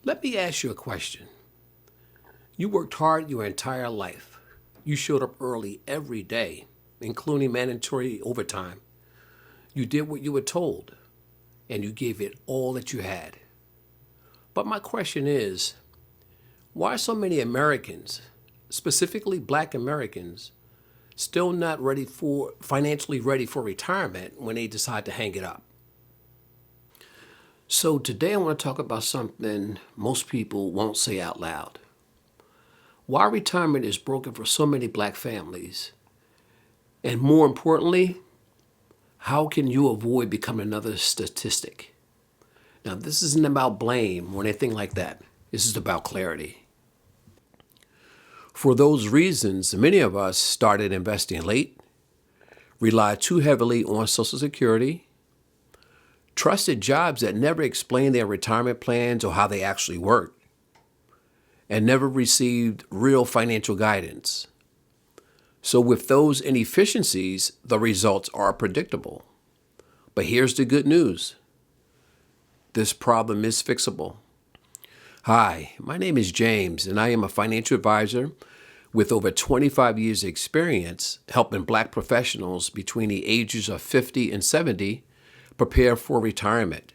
Let me ask you a question. You worked hard your entire life. You showed up early every day, including mandatory overtime. You did what you were told, and you gave it all that you had. But my question is, why are so many Americans, specifically black Americans, still not financially ready for retirement when they decide to hang it up? So today I want to talk about something most people won't say out loud. Why retirement is broken for so many black families. And more importantly, how can you avoid becoming another statistic? Now, this isn't about blame or anything like that. This is about clarity. For those reasons, many of us started investing late, relied too heavily on Social Security, trusted jobs that never explained their retirement plans or how they actually worked, and never received real financial guidance. So with those inefficiencies, the results are predictable. But here's the good news. This problem is fixable. Hi, my name is James, and I am a financial advisor with over 25 years' experience helping black professionals between the ages of 50 and 70 prepare for retirement,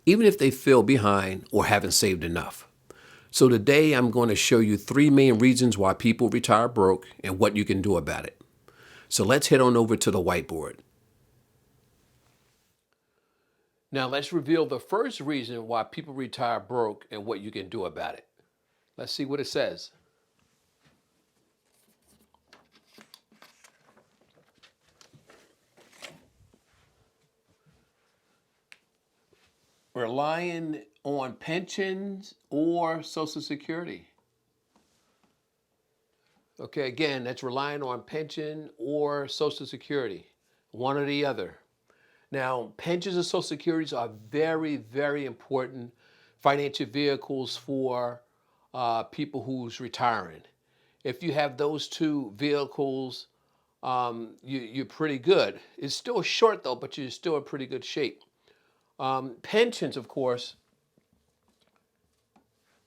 even if they feel behind or haven't saved enough. So today I'm going to show you 3 main reasons why people retire broke and what you can do about it. So let's head on over to the whiteboard. Now let's reveal the first reason why people retire broke and what you can do about it. Let's see what it says. Relying on pensions or Social Security. Okay, again, that's relying on pension or Social Security, one or the other. Now, pensions and Social Securities are very, very important financial vehicles for people who's retiring. If you have those two vehicles, you're pretty good. It's still short though, but you're still in pretty good shape. Pensions, of course,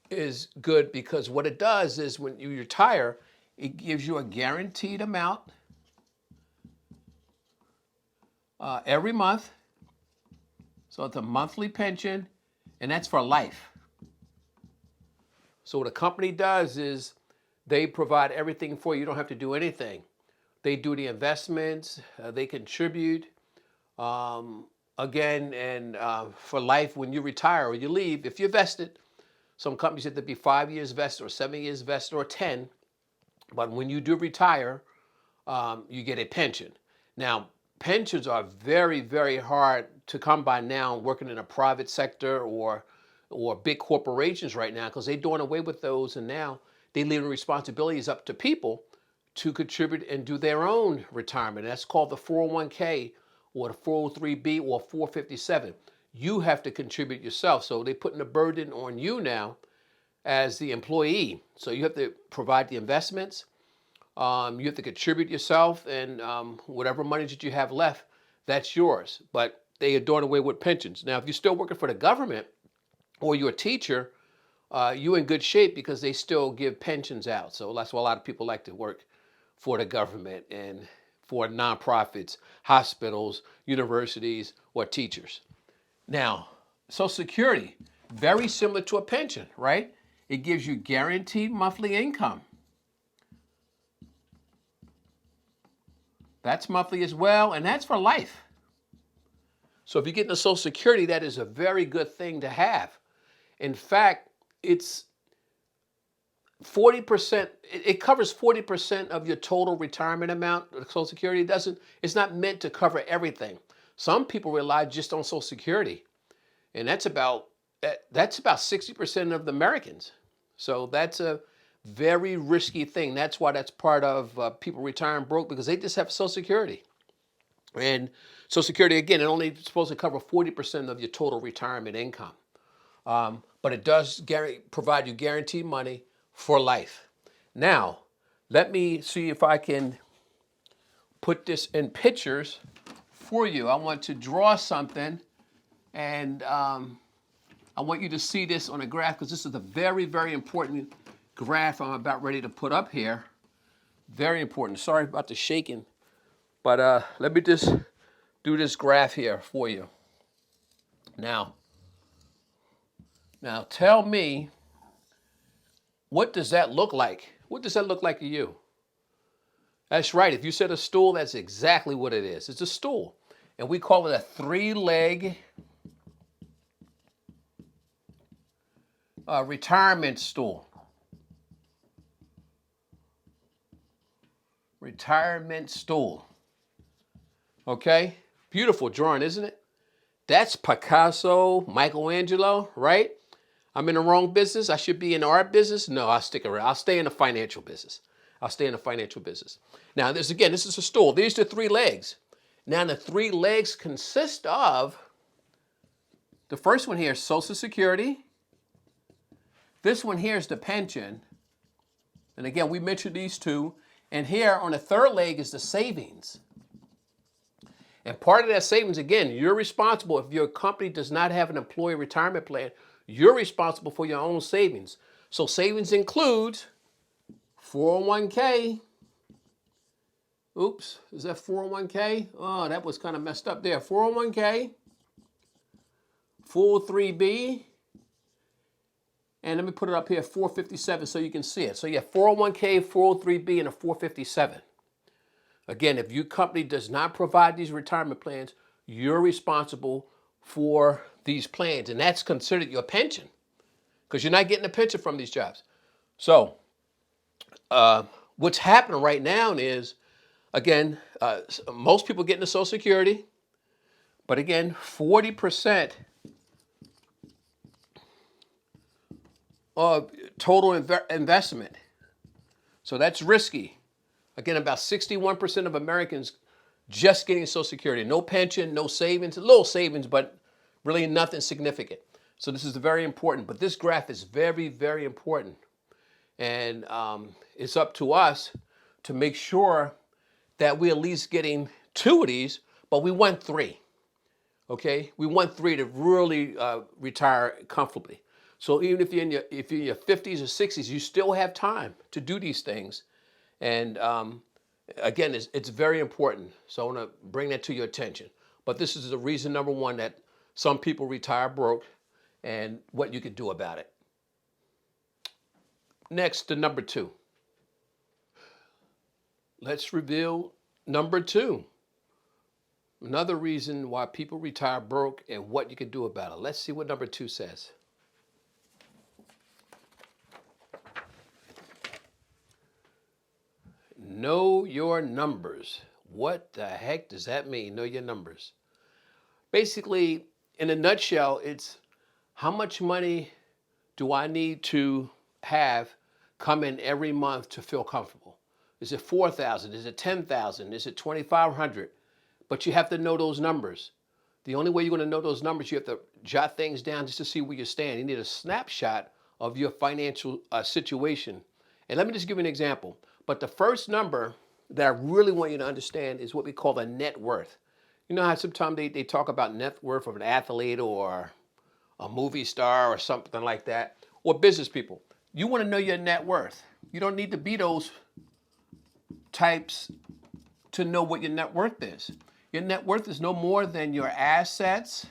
is good because what it does is when you retire, it gives you a guaranteed amount every month. So it's a monthly pension, and that's for life. So what a company does is they provide everything for you. You don't have to do anything. They do the investments, they contribute. Again, and for life, when you retire or you leave, if you're vested, some companies have to be 5 years vested or 7 years vested or 10. But when you do retire, you get a pension. Now, pensions are very, very hard to come by now working in a private sector or big corporations right now because they're doing away with those, and now they leave the responsibilities up to people to contribute and do their own retirement. That's called the 401k or the 403b or 457. You have to contribute yourself. So they're putting the burden on you now as the employee. So you have to provide the investments. You have to contribute yourself, and whatever money that you have left, that's yours. But they are doing away with pensions. Now, if you're still working for the government or you're a teacher, you're in good shape because they still give pensions out. So that's why a lot of people like to work for the government and for nonprofits, hospitals, universities, or teachers. Now, Social Security, very similar to a pension, right? It gives you guaranteed monthly income. That's monthly as well, and that's for life. So if you're getting a Social Security, that is a very good thing to have. In fact, it's 40%, it covers 40% of your total retirement amount. Social Security it's not meant to cover everything. Some people rely just on Social Security, and that's about 60% of the Americans. So that's a very risky thing. That's why that's part of people retiring broke, because they just have Social Security. And Social Security, again, it only supposed to cover 40% of your total retirement income. But it does provide you guaranteed money for life. Now, let me see if I can put this in pictures for you. I want to draw something, and I want you to see this on a graph because this is a very, very important graph I'm about ready to put up here. Very important. Sorry about the shaking, but let me just do this graph here for you. Now tell me, what does that look like? What does that look like to you? That's right. If you said a stool, that's exactly what it is. It's a stool. And we call it a three-leg retirement stool. Retirement stool. Okay? Beautiful drawing, isn't it? That's Picasso, Michelangelo, right? I'm in the wrong business. I should be in the art business. No, I'll stick around. I'll stay in the financial business. Now, this is a stool. These are the three legs. Now, the three legs consist of, the first one here is Social Security. This one here is the pension. And again, we mentioned these two. And here on the third leg is the savings. And part of that savings, again, you're responsible. If your company does not have an employee retirement plan, you're responsible for your own savings. So savings includes 401k. Oops, is that 401k? Oh, that was kind of messed up there. 401k, full 3B, and let me put it up here, 457, so you can see it. So you have 401k, 403B, and a 457. Again, if your company does not provide these retirement plans, you're responsible for these plans, and that's considered your pension because you're not getting a pension from these jobs. So what's happening right now is, again, most people get into Social Security, but again, 40% of total investment. So that's risky. Again, about 61% of Americans just getting Social Security. No pension, no savings, a little savings, but really nothing significant. So this is very important. But this graph is very, very important. And it's up to us to make sure that we're at least getting 2 of these, but we want 3. Okay? We want 3 to really retire comfortably. So even if you're in your 50s or 60s, you still have time to do these things. And again, it's very important. So I want to bring that to your attention. But this is the reason number 1 that some people retire broke and what you could do about it. Next to number 2. Let's reveal number 2. Another reason why people retire broke and what you can do about it. Let's see what number 2 says. Know your numbers. What the heck does that mean? Know your numbers. Basically, in a nutshell, it's how much money do I need to have come in every month to feel comfortable? Is it $4,000? Is it $10,000? Is it $2,500? But you have to know those numbers. The only way you're going to know those numbers, you have to jot things down just to see where you stand. You need a snapshot of your financial situation. And let me just give you an example. But the first number that I really want you to understand is what we call the net worth. You know how sometimes they talk about net worth of an athlete or a movie star or something like that, or business people. You want to know your net worth. You don't need to be those types to know what your net worth is. Your net worth is no more than your assets.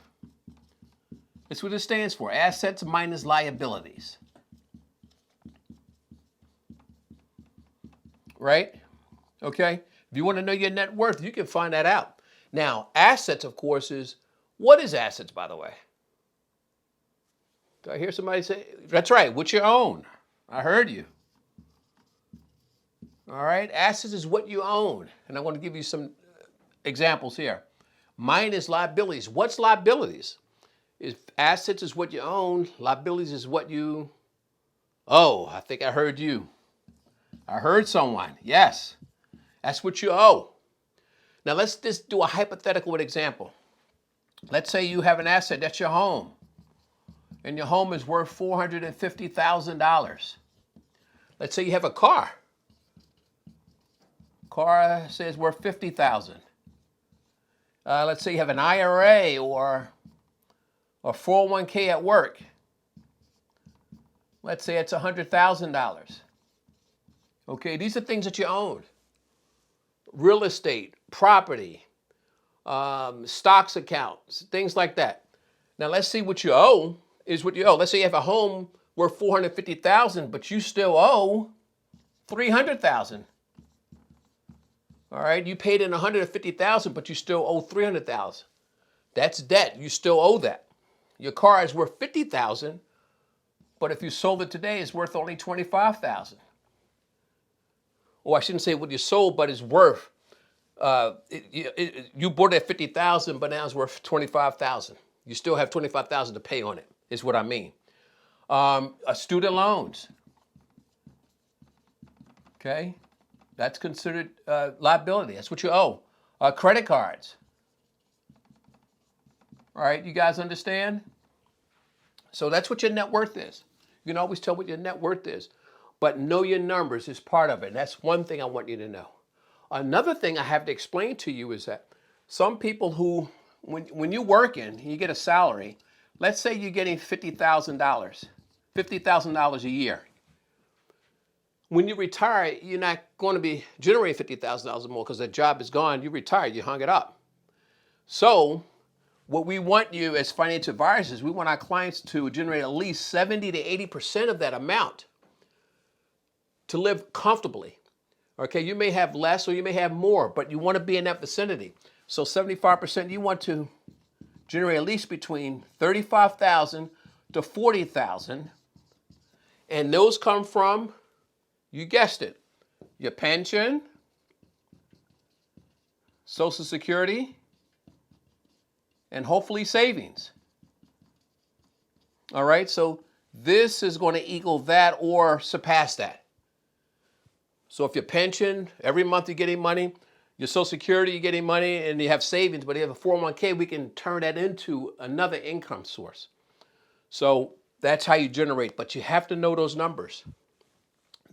That's what it stands for. Assets minus liabilities. Right? Okay? If you want to know your net worth, you can find that out. Now, assets, of course, is, what is assets, by the way? Did I hear somebody say? That's right, what you own. I heard you. All right? Assets is what you own. And I want to give you some examples here. Mine is liabilities. What's liabilities? If assets is what you own, liabilities is what you... Oh, I think I heard you. I heard someone. Yes. That's what you owe. Now let's just do a hypothetical example. Let's say you have an asset, that's your home. And your home is worth $450,000. Let's say you have a car. Car says worth $50,000. Let's say you have an IRA or 401k at work. Let's say it's $100,000. Okay, these are things that you own: real estate, property, stocks accounts, things like that. Now let's see what you owe is what you owe. Let's say you have a home worth 450,000, but you still owe 300,000. All right, you paid in 150,000, but you still owe 300,000. That's debt. You still owe that. Your car is worth 50,000, but if you sold it today, it's worth only 25,000. Or I shouldn't say what you sold, but it's worth. You bought it at 50,000, but now it's worth 25,000. You still have 25,000 to pay on it. Is what I mean. Student loans. Okay, that's considered liability. That's what you owe. Credit cards. All right, you guys understand? So that's what your net worth is. You can always tell what your net worth is, but know your numbers is part of it. That's one thing I want you to know. Another thing I have to explain to you is that some people who, when you're working, you get a salary. Let's say you're getting $50,000 a year. When you retire, you're not going to be generating $50,000 more because the job is gone. You retired, you hung it up. So what we want you as financial advisors, we want our clients to generate at least 70 to 80% of that amount to live comfortably. Okay, you may have less or you may have more, but you want to be in that vicinity. So 75%, you want to generate at least between 35,000 to 40,000. And those come from, you guessed it, your pension, Social Security, and hopefully savings. All right, so this is going to equal that or surpass that. So if your pension, every month you're getting money, your Social Security, you're getting money, and you have savings, but you have a 401k, we can turn that into another income source. So that's how you generate, but you have to know those numbers.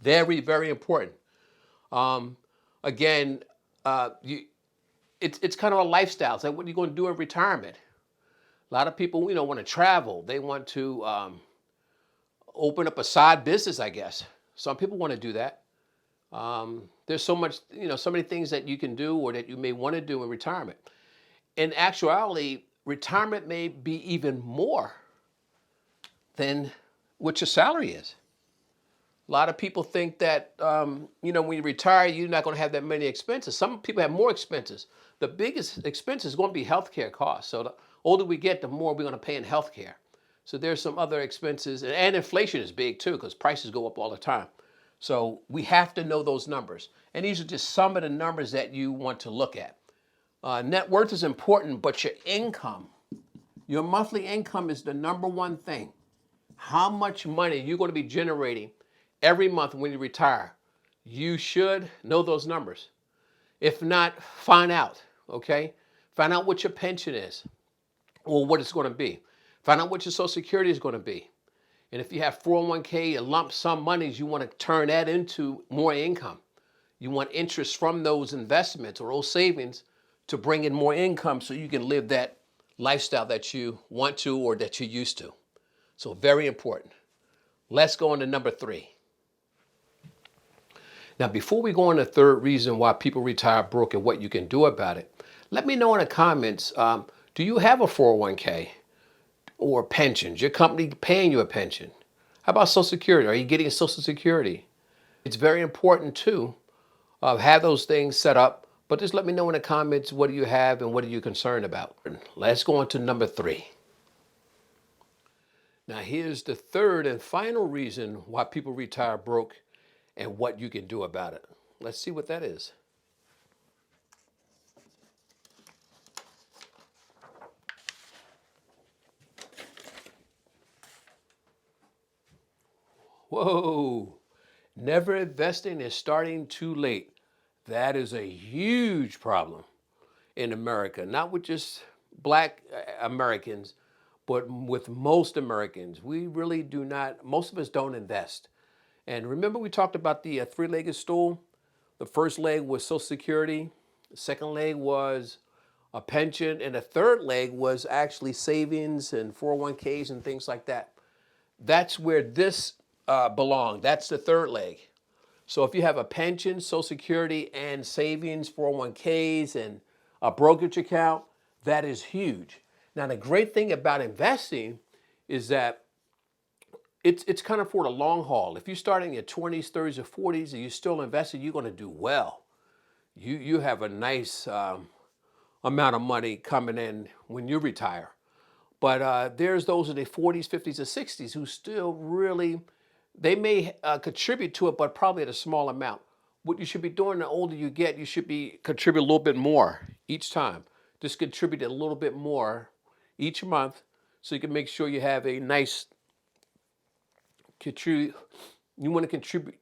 Very, very important. Again, it's kind of a lifestyle. It's like, what are you going to do in retirement? A lot of people, want to travel. They want to open up a side business, I guess. Some people want to do that. There's so much, so many things that you can do or that you may want to do in retirement. In actuality, retirement may be even more than what your salary is. A lot of people think that, when you retire, you're not going to have that many expenses. Some people have more expenses. The biggest expense is going to be healthcare costs. So the older we get, the more we're going to pay in healthcare. So there's some other expenses, and inflation is big too because prices go up all the time. So we have to know those numbers. And these are just some of the numbers that you want to look at. Net worth is important, but your income, your monthly income is the number one thing. How much money you're going to be generating every month when you retire. You should know those numbers. If not, find out, okay? Find out what your pension is or what it's going to be. Find out what your Social Security is going to be. And if you have 401k and lump sum monies, you want to turn that into more income. You want interest from those investments or those savings to bring in more income so you can live that lifestyle that you want to or that you're used to. So very important. Let's go on to number 3. Now, before we go on to the third reason why people retire broke and what you can do about it, let me know in the comments, do you have a 401k or pensions? Your company paying you a pension? How about Social Security? Are you getting Social Security? It's very important too, have those things set up, but just let me know in the comments, what do you have and what are you concerned about? Let's go on to number 3. Now, here's the third and final reason why people retire broke and what you can do about it. Let's see what that is. Whoa, never investing is starting too late. That is a huge problem in America, not with just black Americans, but with most Americans. We really do not, most of us don't invest. And remember we talked about the 3-legged stool? The first leg was Social Security, the second leg was a pension, and the third leg was actually savings and 401ks and things like that. That's where this belong. That's the third leg. So if you have a pension, Social Security, and savings, 401ks, and a brokerage account, that is huge. Now, the great thing about investing is that it's kind of for the long haul. If you're starting in your 20s, 30s, or 40s, and you're still investing, you're going to do well. You have a nice amount of money coming in when you retire. But there's those in their 40s, 50s, or 60s who still really, they may contribute to it, but probably at a small amount. What you should be doing the older you get, you should be contribute a little bit more each time. Just contribute a little bit more each month so you can make sure you have a nice contribute. You want to contribute.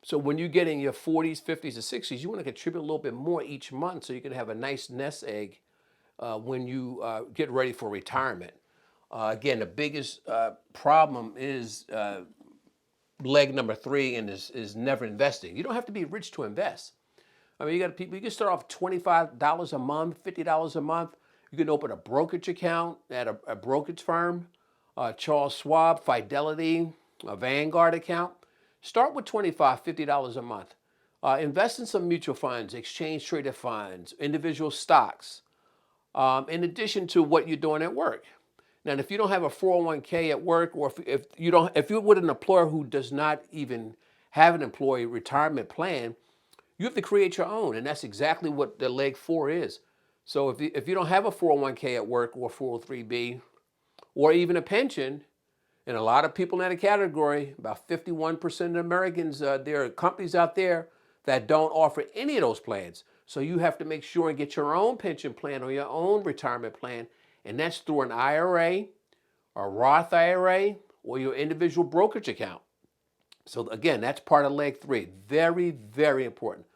So when you get in your 40s, 50s, or 60s, you want to contribute a little bit more each month so you can have a nice nest egg when you get ready for retirement. Again, the biggest problem is leg number 3, and is never investing. You don't have to be rich to invest. I mean, you got people. You can start off $25 a month, $50 a month. You can open a brokerage account at a brokerage firm, Charles Schwab, Fidelity, a Vanguard account. Start with $25, $50 a month. Invest in some mutual funds, exchange traded funds, individual stocks, in addition to what you're doing at work. Now, if you don't have a 401k at work, or if you're with an employer who does not even have an employee retirement plan, you have to create your own, and that's exactly what the leg 4 is. So if you don't have a 401k at work or 403b or even a pension, and a lot of people in that category, about 51% of Americans, there are companies out there that don't offer any of those plans. So you have to make sure and get your own pension plan or your own retirement plan, and that's through an IRA, a Roth IRA, or your individual brokerage account. So again, that's part of leg 3. Very, very important.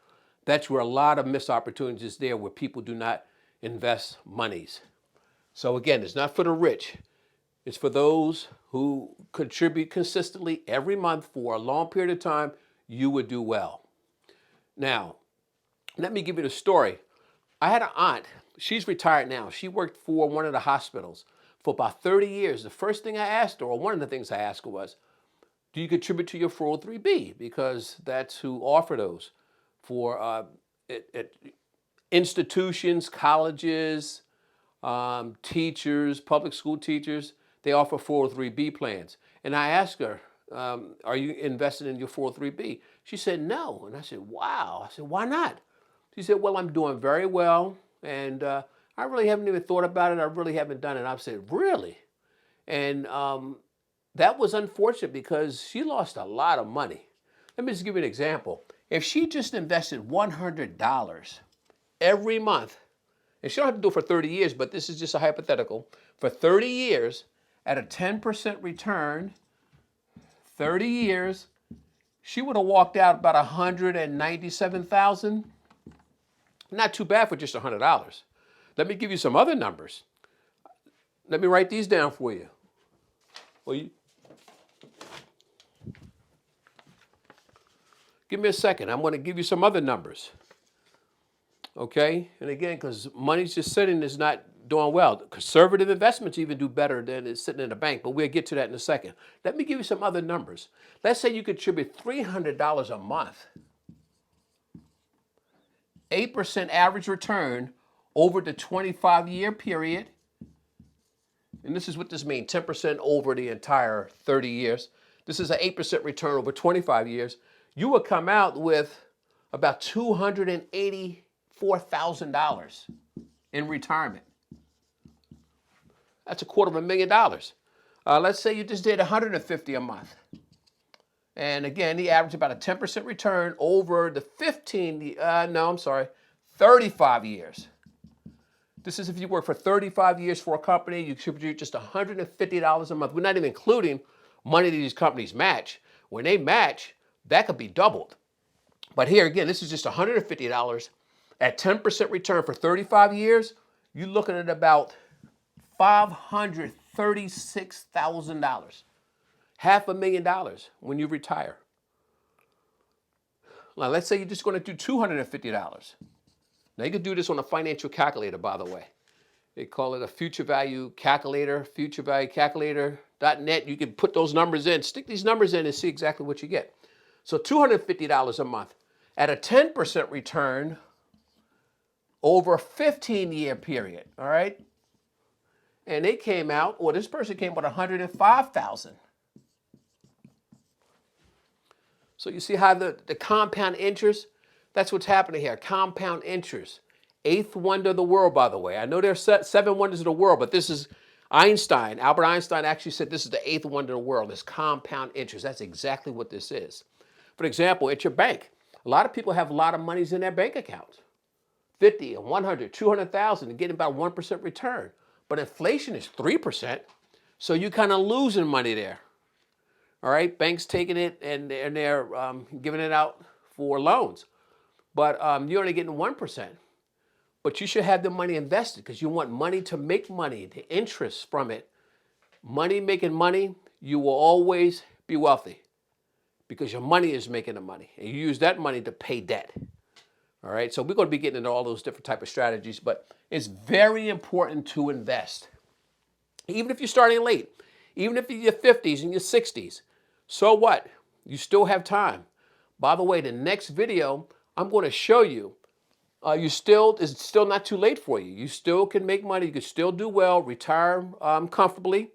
That's where a lot of missed opportunities there, where people do not invest monies. So again, it's not for the rich. It's for those who contribute consistently every month for a long period of time. You would do well. Now, let me give you the story. I had an aunt. She's retired now. She worked for one of the hospitals for about 30 years. The first thing I asked her, or one of the things I asked her was, do you contribute to your 403b? Because that's who offer those for institutions, colleges, teachers, public school teachers. They offer 403b plans. And I asked her, are you invested in your 403b? She said, no. And I said, wow. I said, why not? She said, well, I'm doing very well. And I really haven't even thought about it. I really haven't done it. I said, really? And that was unfortunate because she lost a lot of money. Let me just give you an example. If she just invested $100 every month, and she don't have to do it for 30 years, but this is just a hypothetical, for 30 years at a 10% return, 30 years, she would have walked out about $197,000. Not too bad for just $100. Let me give you some other numbers. Let me write these down for you. Give me a second. I'm going to give you some other numbers. Okay? And again, because money's just sitting is not doing well. Conservative investments even do better than it's sitting in a bank, but we'll get to that in a second. Let me give you some other numbers. Let's say you contribute $300 a month. 8% average return over the 25-year period. And this is what this means, 10% over the entire 30 years. This is an 8% return over 25 years. You would come out with about $284,000 in retirement. That's $250,000. Let's say you just did $150 a month. And again, the average about a 10% return over the 35 years. This is if you work for 35 years for a company, you contribute just $150 a month. We're not even including money that these companies match. When they match, that could be doubled. But here again, this is just $150 at 10% return for 35 years. You're looking at about $536,000. $500,000 when you retire. Now, let's say you're just going to do $250. Now, you can do this on a financial calculator, by the way. They call it a future value calculator, futurevaluecalculator.net. You can put those numbers in, stick these numbers in and see exactly what you get. So $250 a month at a 10% return over a 15-year period, all right? And they came out, well, this person came with 105,000. So you see how the compound interest, that's what's happening here, compound interest. Eighth wonder of the world, by the way. I know there's 7 wonders of the world, but this is Einstein. Albert Einstein actually said this is the 8th wonder of the world, this compound interest. That's exactly what this is. For example, at your bank, a lot of people have a lot of monies in their bank accounts. 50 and 100, 200,000 and getting about 1% return. But inflation is 3%, so you're kind of losing money there. All right, banks taking it and they're giving it out for loans. But you're only getting 1%. But you should have the money invested because you want money to make money, the interest from it. Money making money, you will always be wealthy because your money is making the money. And you use that money to pay debt. All right, so we're going to be getting into all those different type of strategies, but it's very important to invest. Even if you're starting late, even if you're in your 50s and your 60s, so what? You still have time. By the way, the next video, I'm going to show you, it's still not too late for you. You still can make money. You can still do well, retire comfortably,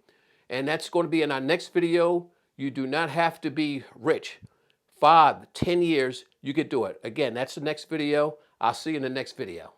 and that's going to be in our next video. You do not have to be rich. 5, 10 years, you could do it. Again, that's the next video. I'll see you in the next video.